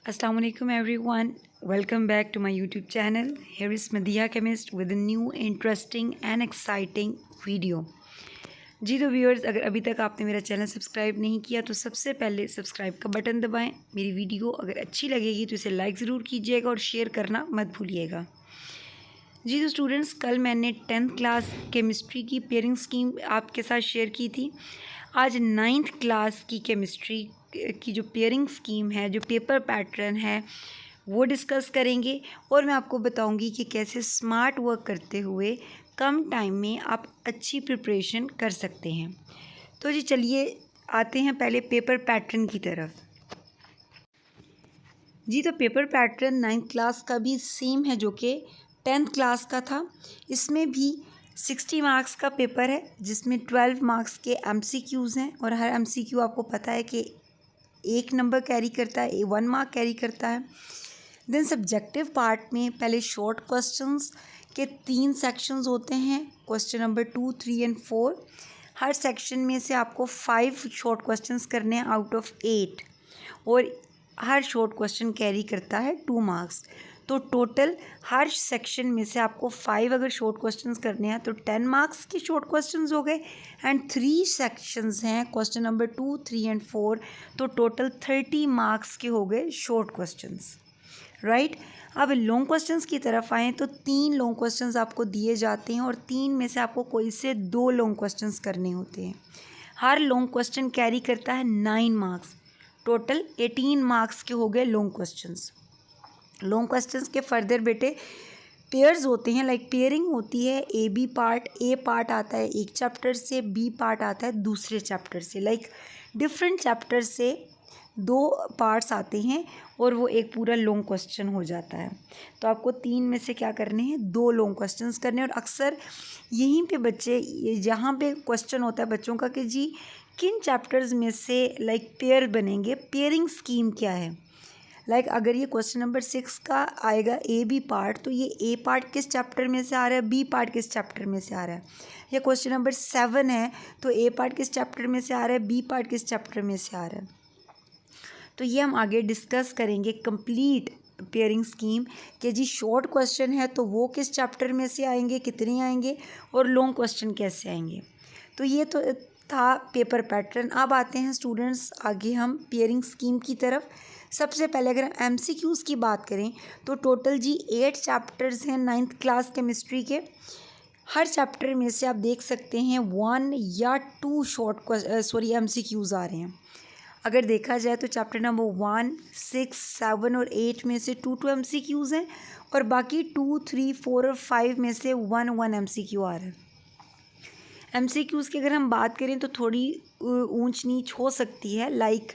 Assalamualaikum everyone. Welcome back to my YouTube channel. Here is Madhiya Chemist with a new interesting and exciting video. जी तो viewers, अगर अभी तक आपने मेरा channel subscribe नहीं किया तो सबसे पहले सब्सक्राइब का बटन दबाएं। मेरी वीडियो अगर अच्छी लगेगी तो इसे लाइक ज़रूर कीजिएगा और शेयर करना मत भूलिएगा। जी तो स्टूडेंट्स, कल मैंने 10th क्लास केमिस्ट्री की पेयरिंग स्कीम आपके साथ शेयर की थी। आज 9th क्लास की केमिस्ट्री की जो पेयरिंग स्कीम है, जो पेपर पैटर्न है, वो डिस्कस करेंगे और मैं आपको बताऊंगी कि कैसे स्मार्ट वर्क करते हुए कम टाइम में आप अच्छी प्रिपरेशन कर सकते हैं। तो जी चलिए आते हैं पहले पेपर पैटर्न की तरफ। जी तो पेपर पैटर्न 9th क्लास का भी सेम है जो कि 10th क्लास का था। इसमें भी 60 मार्क्स का पेपर है जिसमें 12 मार्क्स के MCQs हैं और हर MCQ आपको पता है कि 1 नंबर कैरी करता है, 1 मार्क कैरी करता है। देन सब्जेक्टिव पार्ट में पहले शॉर्ट क्वेश्चंस के 3 सेक्शंस होते हैं, question number 2, 3 and 4। Her section में से आपको 5 शॉर्ट क्वेश्चंस करने हैं आउट ऑफ 8 और हर शॉर्ट क्वेश्चन कैरी करता है 2 मार्क्स। तो टोटल हर सेक्शन में से आपको 5 अगर शॉर्ट क्वेश्चंस करने हैं तो 10 मार्क्स के शॉर्ट क्वेश्चंस हो गए एंड 3 सेक्शंस हैं, क्वेश्चन नंबर 2, 3 एंड 4, तो टोटल 30 मार्क्स के हो गए शॉर्ट क्वेश्चंस, राइट। अब लॉन्ग क्वेश्चंस की तरफ आएँ तो 3 लॉन्ग क्वेश्चंस आपको दिए जाते हैं और 3 में से आपको कोई से 2 लॉन्ग क्वेश्चंस करने होते हैं। हर लॉन्ग क्वेश्चन कैरी करता है 9 मार्क्स, टोटल 18 मार्क्स के हो गए लॉन्ग क्वेश्चंस। लॉन्ग क्वेश्चंस के फर्दर बेटे पेयर्स होते हैं, लाइक पेयरिंग होती है। ए पार्ट आता है एक चैप्टर से, बी पार्ट आता है दूसरे चैप्टर से, लाइक डिफरेंट चैप्टर से 2 पार्ट्स आते हैं और वो एक पूरा लॉन्ग क्वेश्चन हो जाता है। तो आपको 3 में से क्या करने हैं, 2 लॉन्ग क्वेश्चंस करने हैं। और अक्सर यहीं पे बच्चे, जहाँ पे क्वेश्चन होता है बच्चों का कि जी किन चैप्टर्स में से लाइक पेयर बनेंगे, पेयरिंग स्कीम क्या है। लाइक अगर ये क्वेश्चन नंबर 6 का आएगा ए बी पार्ट, तो ये ए पार्ट किस चैप्टर में से आ रहा है, बी पार्ट किस चैप्टर में से आ रहा है। या क्वेश्चन नंबर 7 है तो ए पार्ट किस चैप्टर में से आ रहा है, बी पार्ट किस चैप्टर में से आ रहा है। तो ये हम आगे डिस्कस करेंगे कंप्लीट पेयरिंग स्कीम कि जी शॉर्ट क्वेश्चन है तो वो किस चैप्टर में से आएंगे, कितने आएंगे, और लॉन्ग क्वेश्चन कैसे आएंगे। तो ये तो था पेपर पैटर्न। अब आते हैं स्टूडेंट्स आगे हम पेयरिंग स्कीम की तरफ। सबसे पहले अगर हम MCQs की बात करें तो टोटल जी 8 चैप्टर्स हैं 9th क्लास केमिस्ट्री के। हर चैप्टर में से आप देख सकते हैं 1 या 2 MCQs आ रहे हैं। अगर देखा जाए तो चैप्टर नंबर 1, 6, 7 और 8 में से 2 MCQs हैं और बाकी 2, 3, 4 और 5 में से 1 MCQ आ रहा है। MCQs की अगर हम बात करें तो थोड़ी ऊंच नीच हो सकती है, लाइक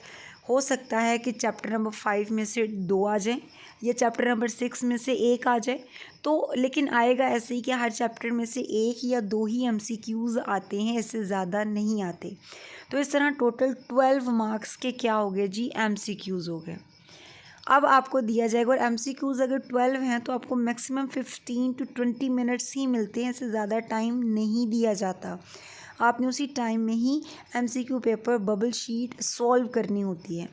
हो सकता है कि चैप्टर नंबर 5 में से 2 आ जाएं या चैप्टर नंबर 6 में से 1 आ जाए। तो लेकिन आएगा ऐसे ही कि हर चैप्टर में से 1 या 2 ही MCQs आते हैं, इससे ज़्यादा नहीं आते। तो इस तरह टोटल 12 मार्क्स के क्या हो गए जी, MCQs हो गए। अब आपको दिया जाएगा, और MCQs अगर 12 हैं तो आपको मैक्सिमम 15 to 20 मिनट्स ही मिलते हैं, इससे ज़्यादा टाइम नहीं दिया जाता। आपने उसी टाइम में ही MCQ paper bubble sheet solve करनी होती है।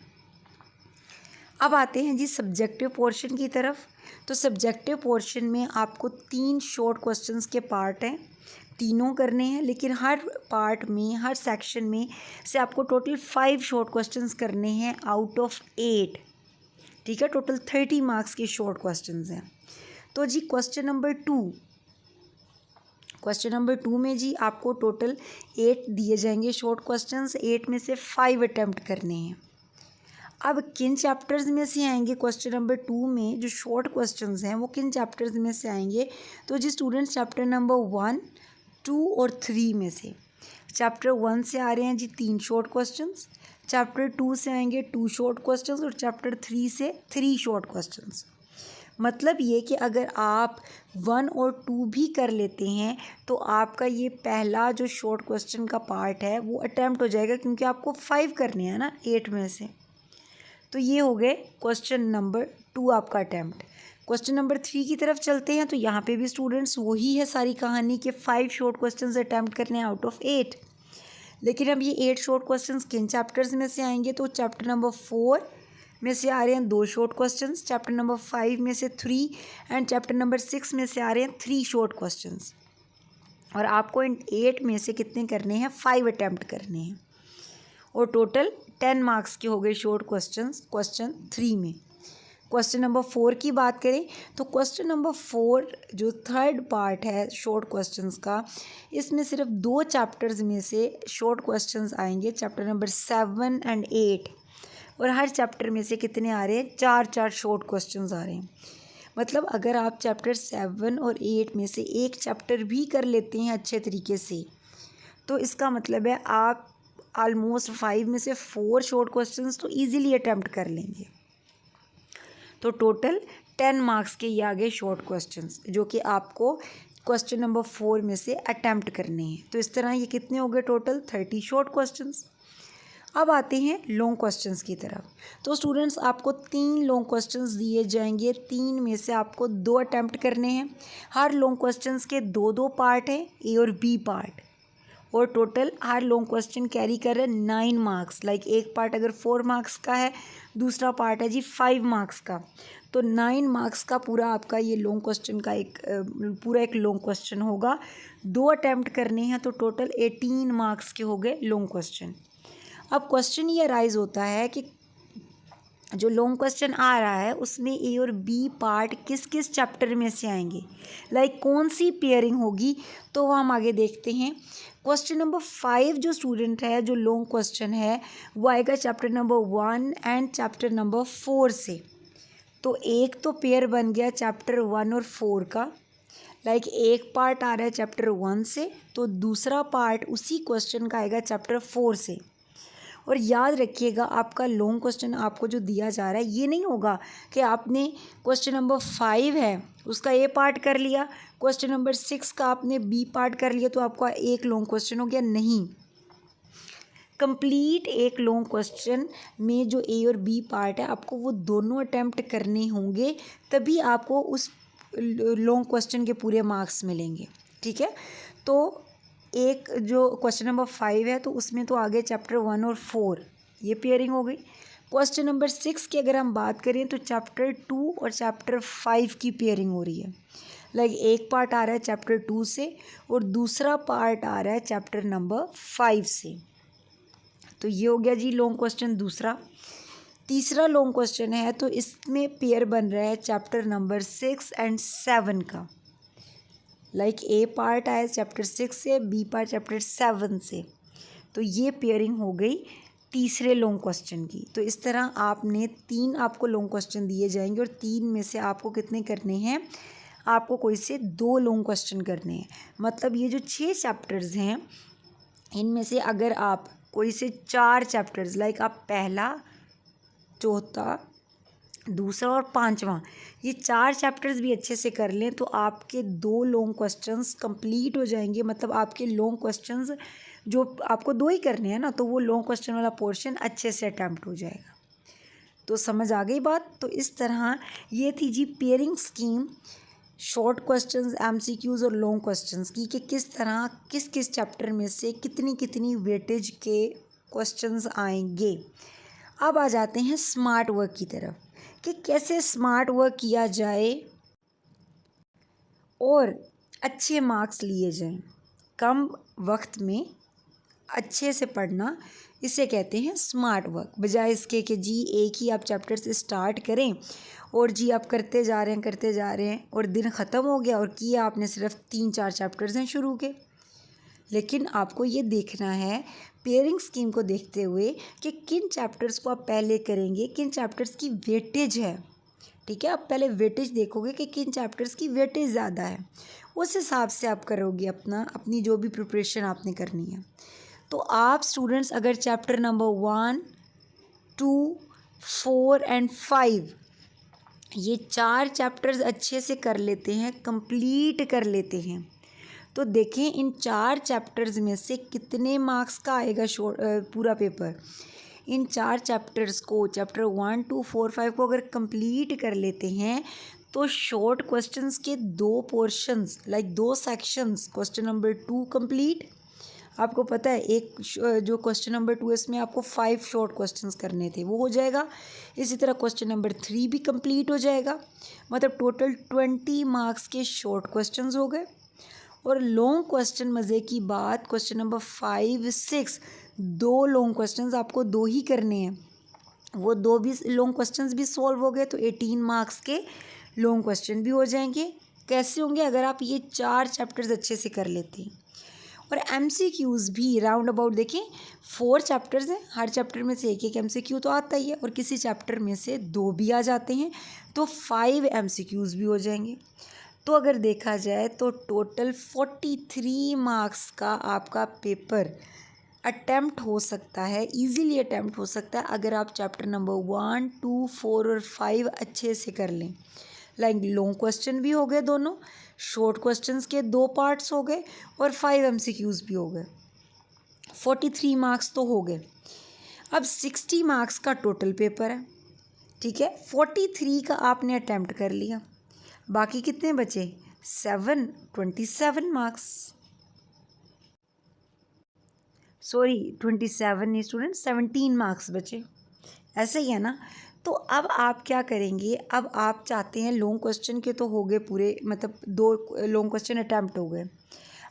अब आते हैं जी सब्जेक्टिव पोर्शन की तरफ। तो सब्जेक्टिव पोर्शन में आपको 3 शॉर्ट क्वेश्चंस के पार्ट हैं, तीनों करने हैं, लेकिन हर पार्ट में, हर सेक्शन में से आपको टोटल 5 शॉर्ट क्वेश्चंस करने हैं आउट ऑफ 8, ठीक है। टोटल 30 मार्क्स के शॉर्ट क्वेश्चंस हैं। तो जी क्वेश्चन नंबर 2 में जी आपको टोटल 8 दिए जाएंगे शॉर्ट क्वेश्चंस, 8 में से 5 अटैम्प्ट करने हैं। अब किन चैप्टर्स में से आएंगे क्वेश्चन नंबर 2 में जो शॉर्ट क्वेश्चंस हैं, वो किन चैप्टर्स में से आएंगे, तो जी स्टूडेंट्स चैप्टर नंबर 1, 2 और 3 में से। चैप्टर 1 से आ रहे हैं जी 3 शॉर्ट क्वेश्चंस, चैप्टर 2 से आएंगे 2 शॉर्ट क्वेश्चंस और चैप्टर 3 से 3 शॉर्ट क्वेश्चंस। मतलब ये कि अगर आप 1 और 2 भी कर लेते हैं तो आपका ये पहला जो शॉर्ट क्वेश्चन का पार्ट है वो अटैम्प्ट हो जाएगा, क्योंकि आपको 5 करने हैं ना 8 में से। तो ये हो गए क्वेश्चन नंबर 2 आपका अटैम्प्ट। क्वेश्चन नंबर 3 की तरफ चलते हैं तो यहाँ पे भी स्टूडेंट्स वही है सारी कहानी कि 5 शॉर्ट क्वेश्चंस अटैम्प्ट करने हैं आउट ऑफ 8। लेकिन अब ये 8 शॉर्ट क्वेश्चंस किन चैप्टर्स में से आएंगे, तो चैप्टर नंबर 4, में से आ रहे हैं 2 शॉर्ट क्वेश्चंस, चैप्टर नंबर 5 में से 3 एंड चैप्टर नंबर 6 में से आ रहे हैं 3 शॉर्ट क्वेश्चंस। और आपको इन 8 में से कितने करने हैं, 5 अटैम्प्ट करने हैं और टोटल 10 मार्क्स के हो गए शॉर्ट क्वेश्चंस क्वेश्चन 3 में। क्वेश्चन नंबर 4 की बात करें तो क्वेश्चन नंबर 4 जो थर्ड पार्ट है शॉर्ट क्वेश्चंस का, इसमें सिर्फ 2 चैप्टर्स में से शॉर्ट क्वेश्चंस आएंगे, चैप्टर नंबर 7 एंड 8। और हर चैप्टर में से कितने आ रहे हैं, 4 शॉर्ट क्वेश्चंस आ रहे हैं। मतलब अगर आप चैप्टर 7 और 8 में से एक चैप्टर भी कर लेते हैं अच्छे तरीके से, तो इसका मतलब है आप ऑलमोस्ट 5 में से 4 शॉर्ट क्वेश्चंस तो ईजिली अटैम्प्ट कर लेंगे। तो टोटल 10 मार्क्स के ये आ गए शॉर्ट क्वेश्चंस जो कि आपको क्वेश्चन नंबर 4 में से अटैम्प्ट करने हैं। तो इस तरह ये कितने हो गए, टोटल 30 शॉर्ट क्वेश्चंस। अब आते हैं लॉन्ग क्वेश्चंस की तरफ। तो स्टूडेंट्स आपको 3 लॉन्ग क्वेश्चंस दिए जाएंगे, 3 में से आपको 2 अटैम्प्ट करने हैं। हर लॉन्ग क्वेश्चंस के 2 पार्ट हैं, ए और बी पार्ट, और टोटल हर लॉन्ग क्वेश्चन कैरी कर रहे हैं 9 मार्क्स। लाइक एक पार्ट अगर 4 मार्क्स का है, दूसरा पार्ट है जी 5 मार्क्स का, तो 9 मार्क्स का पूरा आपका ये लॉन्ग क्वेश्चन का एक लॉन्ग क्वेश्चन होगा। 2 अटैम्प्ट करने हैं तो टोटल 18 मार्क्स के हो गए लॉन्ग क्वेश्चन। अब क्वेश्चन ये अराइज होता है कि जो लॉन्ग क्वेश्चन आ रहा है उसमें ए और बी पार्ट किस किस चैप्टर में से आएंगे, लाइक कौन सी पेयरिंग होगी, तो वो हम आगे देखते हैं। क्वेश्चन नंबर 5 जो स्टूडेंट है, जो लॉन्ग क्वेश्चन है, वो आएगा chapter number 1 and chapter number 4 से। तो एक तो पेयर बन गया चैप्टर 1 और 4 का, लाइक एक पार्ट आ रहा है चैप्टर 1 से, तो दूसरा पार्ट उसी क्वेश्चन का आएगा चैप्टर 4 से। और याद रखिएगा आपका लॉन्ग क्वेश्चन आपको जो दिया जा रहा है, ये नहीं होगा कि आपने क्वेश्चन नंबर 5 है उसका ए पार्ट कर लिया, क्वेश्चन नंबर 6 का आपने बी पार्ट कर लिया तो आपका एक लॉन्ग क्वेश्चन हो गया। नहीं, कंप्लीट एक लॉन्ग क्वेश्चन में जो ए और बी पार्ट है आपको वो दोनों अटैम्प्ट करने होंगे, तभी आपको उस लॉन्ग क्वेश्चन के पूरे मार्क्स मिलेंगे। ठीक है, तो एक जो क्वेश्चन नंबर 5 है तो उसमें तो आगे चैप्टर 1 और 4 ये पेयरिंग हो गई। क्वेश्चन नंबर 6 की अगर हम बात करें तो चैप्टर 2 और चैप्टर 5 की पेयरिंग हो रही है। लाइक एक पार्ट आ रहा है चैप्टर 2 से और दूसरा पार्ट आ रहा है चैप्टर नंबर 5 से। तो ये हो गया जी लॉन्ग क्वेश्चन दूसरा। तीसरा लॉन्ग क्वेश्चन है तो इसमें पेयर बन रहा है चैप्टर नंबर 6 एंड 7 का। लाइक ए पार्ट आया चैप्टर 6 से, बी पार्ट चैप्टर 7 से, तो ये पेयरिंग हो गई तीसरे लॉन्ग क्वेश्चन की। तो इस तरह आपने 3 आपको लॉन्ग क्वेश्चन दिए जाएंगे और 3 में से आपको कितने करने हैं, आपको कोई से 2 लॉन्ग क्वेश्चन करने हैं। मतलब ये जो 6 चैप्टर्स हैं इनमें से अगर आप कोई से 4 चैप्टर्स, लाइक आप पहला, चौथा, दूसरा और 5वां, ये 4 चैप्टर्स भी अच्छे से कर लें तो आपके 2 लॉन्ग क्वेश्चंस कंप्लीट हो जाएंगे। मतलब आपके लॉन्ग क्वेश्चंस जो आपको 2 ही करने हैं ना, तो वो लॉन्ग क्वेश्चन वाला पोर्शन अच्छे से अटैम्प्ट हो जाएगा। तो समझ आ गई बात। तो इस तरह ये थी जी pairing scheme short questions, MCQs और लॉन्ग क्वेश्चंस की, कि किस तरह किस किस चैप्टर में से कितनी कितनी वेटेज के क्वेश्चंस आएंगे। अब आ जाते हैं स्मार्ट वर्क की तरफ कि कैसे स्मार्ट वर्क किया जाए और अच्छे मार्क्स लिए जाएं। कम वक्त में अच्छे से पढ़ना, इसे कहते हैं स्मार्ट वर्क। बजाय इसके कि जी एक ही आप चैप्टर से स्टार्ट करें और जी आप करते जा रहे हैं और दिन ख़त्म हो गया और किया आपने सिर्फ 3-4 चैप्टर्स हैं शुरू के। लेकिन आपको ये देखना है पेयरिंग स्कीम को देखते हुए कि किन चैप्टर्स को आप पहले करेंगे, किन चैप्टर्स की वेटेज है। ठीक है, आप पहले वेटेज देखोगे कि किन चैप्टर्स की वेटेज ज़्यादा है, उस हिसाब से आप करोगे अपनी जो भी प्रिपरेशन आपने करनी है। तो आप स्टूडेंट्स अगर चैप्टर नंबर 1, 2, 4 एंड 5 ये 4 चैप्टर्स अच्छे से कर लेते हैं, कंप्लीट कर लेते हैं, तो देखें इन 4 चैप्टर्स में से कितने मार्क्स का आएगा पूरा पेपर। इन 4 चैप्टर्स को, चैप्टर 1, 2, 4, 5 को अगर कंप्लीट कर लेते हैं तो शॉर्ट क्वेश्चंस के 2 portions, like 2 sections, question number 2 complete आपको पता है एक जो क्वेश्चन नंबर 2 इसमें आपको 5 शॉर्ट क्वेश्चंस करने थे, वो हो जाएगा। इसी तरह क्वेश्चन नंबर 3 भी कंप्लीट हो जाएगा। मतलब टोटल 20 मार्क्स के शॉर्ट क्वेश्चंस हो गए। और लॉन्ग क्वेश्चन, मज़े की बात, क्वेश्चन नंबर 5, 6 2 लॉन्ग क्वेश्चंस आपको 2 ही करने हैं। वो 2 भी लॉन्ग क्वेश्चंस भी सॉल्व हो गए तो 18 मार्क्स के लॉन्ग क्वेश्चन भी हो जाएंगे। कैसे होंगे? अगर आप ये 4 चैप्टर्स अच्छे से कर लेते हैं। और MCQs भी राउंड अबाउट देखें 4 चैप्टर्स हैं, हर चैप्टर में से एक MCQ तो आता ही है, और किसी चैप्टर में से 2 भी आ जाते हैं, तो 5 MCQs भी हो जाएंगे। तो अगर देखा जाए तो टोटल 43 मार्क्स का आपका पेपर अटैम्प्ट हो सकता है, इजीली अटैम्प्ट हो सकता है, अगर आप चैप्टर नंबर 1, 2, 4 और 5 अच्छे से कर लें। लाइक लॉन्ग क्वेश्चन भी हो गए दोनों, शॉर्ट क्वेश्चंस के 2 पार्ट्स हो गए, और 5 MCQs भी हो गए। 43 मार्क्स तो हो गए। अब 60 मार्क्स का टोटल पेपर है, ठीक है। 43 का आपने अटैम्प्ट कर लिया, बाकी कितने बचे? 7, 27 मार्क्स। सॉरी 27 नहीं स्टूडेंट, 17 मार्क्स बचे। ऐसे ही है ना। तो अब आप क्या करेंगे? अब आप चाहते हैं लॉन्ग क्वेश्चन के तो हो गए पूरे, मतलब 2 लॉन्ग क्वेश्चन अटैम्प्ट हो गए।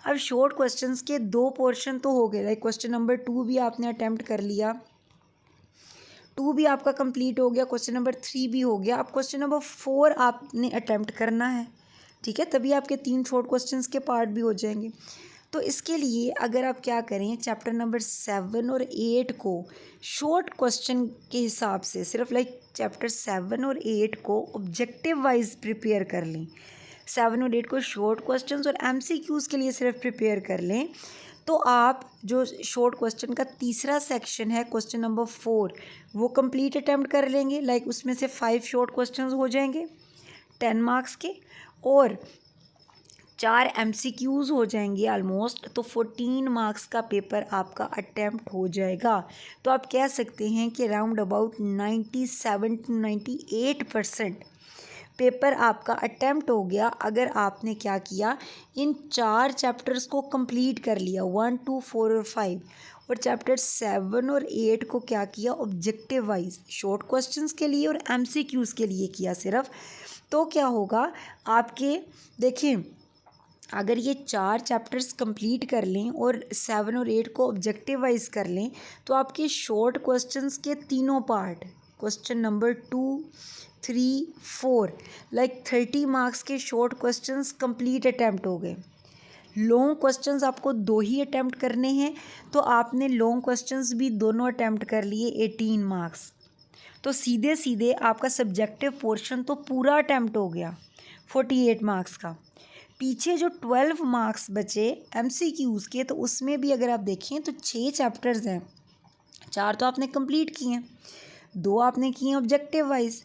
अब शॉर्ट क्वेश्चंस के 2 पोर्शन तो हो गए। लाइक क्वेश्चन नंबर 2 भी आपने अटैम्प्ट कर लिया, 2 भी आपका कंप्लीट हो गया, क्वेश्चन नंबर 3 भी हो गया। अब क्वेश्चन नंबर 4 आपने अटैम्प्ट करना है, ठीक है। तभी आपके 3 शॉर्ट क्वेश्चंस के पार्ट भी हो जाएंगे। तो इसके लिए अगर आप क्या करें, चैप्टर नंबर 7 और 8 को शॉर्ट क्वेश्चन के हिसाब से सिर्फ लाइक चैप्टर 7 और 8 को ऑब्जेक्टिव वाइज प्रिपेयर कर लें। 7 और 8 को शॉर्ट क्वेश्चंस और MCQs के लिए सिर्फ प्रिपेयर कर लें, तो आप जो शॉर्ट क्वेश्चन का तीसरा सेक्शन है, क्वेश्चन नंबर 4, वो कंप्लीट अटैम्प्ट कर लेंगे। लाइक उसमें से 5 शॉर्ट क्वेश्चंस हो जाएंगे 10 मार्क्स के, और 4 MCQs हो जाएंगे ऑलमोस्ट, तो 14 मार्क्स का पेपर आपका अटैम्प्ट हो जाएगा। तो आप कह सकते हैं कि राउंड अबाउट 97 to 98% पेपर आपका अटैम्प्ट हो गया, अगर आपने क्या किया, इन 4 चैप्टर्स को कंप्लीट कर लिया, 1, 2, 4 और 5, और चैप्टर 7 और 8 को क्या किया, ऑब्जेक्टिव वाइज शॉर्ट क्वेश्चंस के लिए और MCQs के लिए किया सिर्फ। तो क्या होगा आपके, देखें, अगर ये 4 चैप्टर्स कंप्लीट कर लें और 7 और 8 को ऑब्जेक्टिव वाइज कर लें, तो आपके शॉर्ट क्वेश्चंस के तीनों part, question number 2, 3, 4, like 30 marks के शॉर्ट क्वेश्चंस कंप्लीट अटैम्प्ट हो गए। लॉन्ग क्वेश्चंस आपको 2 ही अटैम्प्ट करने हैं, तो आपने लॉन्ग क्वेश्चंस भी दोनों अटैम्प्ट कर लिए, 18 मार्क्स। तो सीधे सीधे आपका सब्जेक्टिव पोर्शन तो पूरा अटैम्प्ट हो गया 48 मार्क्स का। पीछे जो 12 मार्क्स बचे MCQs के, तो उसमें भी अगर आप देखें तो 6 चैप्टर्स हैं, 4 तो आपने कंप्लीट किए हैं, 2 आपने किए हैं ऑब्जेक्टिव वाइज,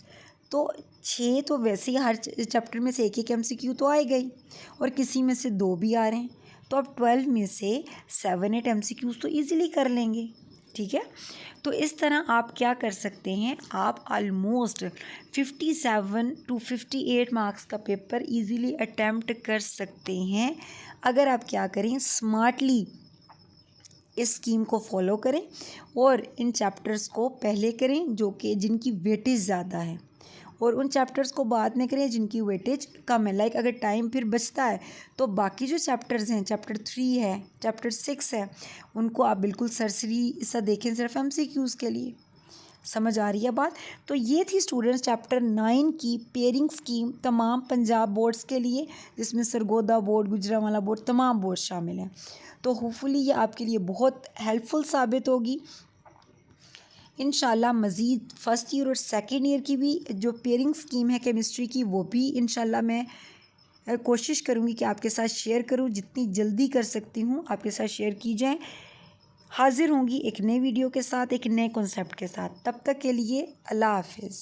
तो 6 तो वैसे ही हर चैप्टर में से एक MCQ तो आए गई, और किसी में से 2 भी आ रहे हैं, तो अब 12 में से 7, 8 MCQs तो ईजिली कर लेंगे, ठीक है। तो इस तरह आप क्या कर सकते हैं, आप ऑलमोस्ट 57 to 58 मार्क्स का पेपर इजीली अटैम्प्ट कर सकते हैं, अगर आप क्या करें, स्मार्टली इस स्कीम को फॉलो करें और इन चैप्टर्स को पहले करें जो कि जिनकी वेटेज ज़्यादा है, और उन चैप्टर्स को बाद में करें जिनकी वेटेज कम है। लाइक अगर टाइम फिर बचता है तो बाकी जो चैप्टर्स हैं, चैप्टर 3 है, चैप्टर 6 है, उनको आप बिल्कुल सरसरी सा देखें सिर्फ MCQs के लिए। समझ आ रही है बात? तो ये थी स्टूडेंट्स चैप्टर 9 की पेयरिंग स्कीम तमाम पंजाब बोर्ड्स के लिए, जिसमें सरगोदा बोर्ड, गुजरांवाला बोर्ड, तमाम बोर्ड शामिल हैं। तो होपफुली ये आपके लिए बहुत हेल्पफुल साबित होगी। इंशाल्लाह मज़ीद फ़र्स्ट ईयर और सेकेंड ईयर की भी जो पेयरिंग स्कीम है केमिस्ट्री की, वो भी इंशाल्लाह मैं कोशिश करूँगी कि आपके साथ शेयर करूँ, जितनी जल्दी कर सकती हूँ आपके साथ शेयर की जाए। हाज़िर होंगी एक नए वीडियो के साथ, एक नए कॉन्सेप्ट के साथ। तब तक के लिए अल्लाह हाफ़िज़।